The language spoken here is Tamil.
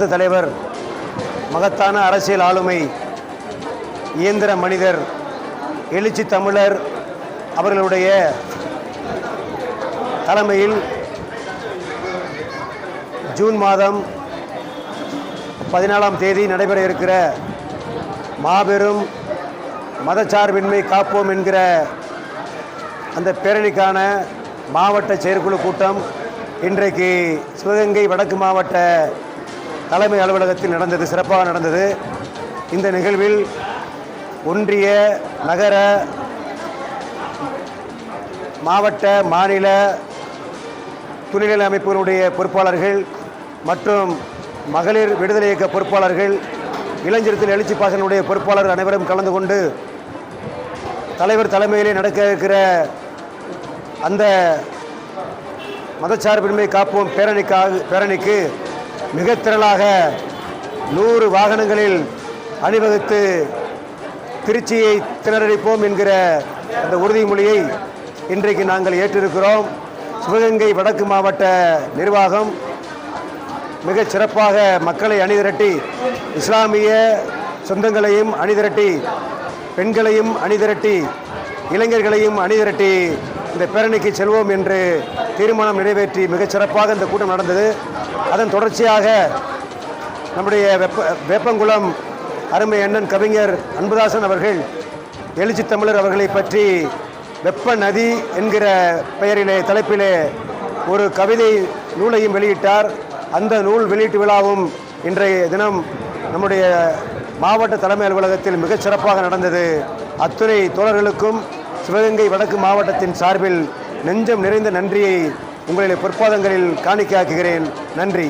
தலைவர், மகத்தான அரசியல் ஆளுமை, இயந்திர மனிதர், எழுச்சி தமிழர் அவர்களுடைய தலைமையில் ஜூன் மாதம் 14ஆம் தேதி நடைபெற இருக்கிற மாபெரும் மதச்சார்பின்மை காப்போம் என்கிற அந்த பேரணிக்கான மாவட்ட செயற்குழு கூட்டம் இன்றைக்கு சிவகங்கை வடக்கு மாவட்ட தலைமை அலுவலகத்தில் நடந்தது. சிறப்பாக நடந்தது. இந்த நிகழ்வில் ஒன்றிய, நகர, மாவட்ட, மாநில துணைநிலை அமைப்புகளுடைய பொறுப்பாளர்கள் மற்றும் மகளிர் விடுதலை இயக்க பொறுப்பாளர்கள், இளைஞர்கள் எழுச்சி பாசனுடைய பொறுப்பாளர்கள் அனைவரும் கலந்து கொண்டு தலைவர் தலைமையிலே நடக்க இருக்கிற அந்த மதச்சார்பின்மை காப்போம் பேரணிக்கு மிக திரளாக 100 வாகனங்களில் அணிவகுத்து திருச்சியை திணறடிப்போம் என்கிற அந்த உறுதிமொழியை இன்றைக்கு நாங்கள் ஏற்றிருக்கிறோம். சிவகங்கை வடக்கு மாவட்ட நிர்வாகம் மிகச் சிறப்பாக மக்களை அணிதிரட்டி, இஸ்லாமிய சொந்தங்களையும் அணிதிரட்டி, பெண்களையும் அணிதிரட்டி, இளைஞர்களையும் அணிதிரட்டி இந்த பேரணிக்கு செல்வோம் என்று தீர்மானம் நிறைவேற்றி மிகச் சிறப்பாக இந்த கூட்டம் நடந்தது. அதன் தொடர்ச்சியாக நம்முடைய வேப்பங்குளம் அருமை அண்ணன் கவிஞர் அன்புதாசன் அவர்கள் எழுச்சி தமிழர் அவர்களை பற்றி வெப்ப நதி என்கிற பெயரிலே தலைப்பிலே ஒரு கவிதை நூலையும் வெளியிட்டார். அந்த நூல் வெளியீட்டு விழாவும் இன்றைய தினம் நம்முடைய மாவட்ட தலைமை அலுவலகத்தில் மிகச் சிறப்பாக நடந்தது. அத்துணை தோழர்களுக்கும் சிவகங்கை வடக்கு மாவட்டத்தின் சார்பில் நெஞ்சம் நிறைந்த நன்றியை உங்களுடைய பொற்பாதங்களில் காணிக்கையாக்குகிறேன். நன்றி.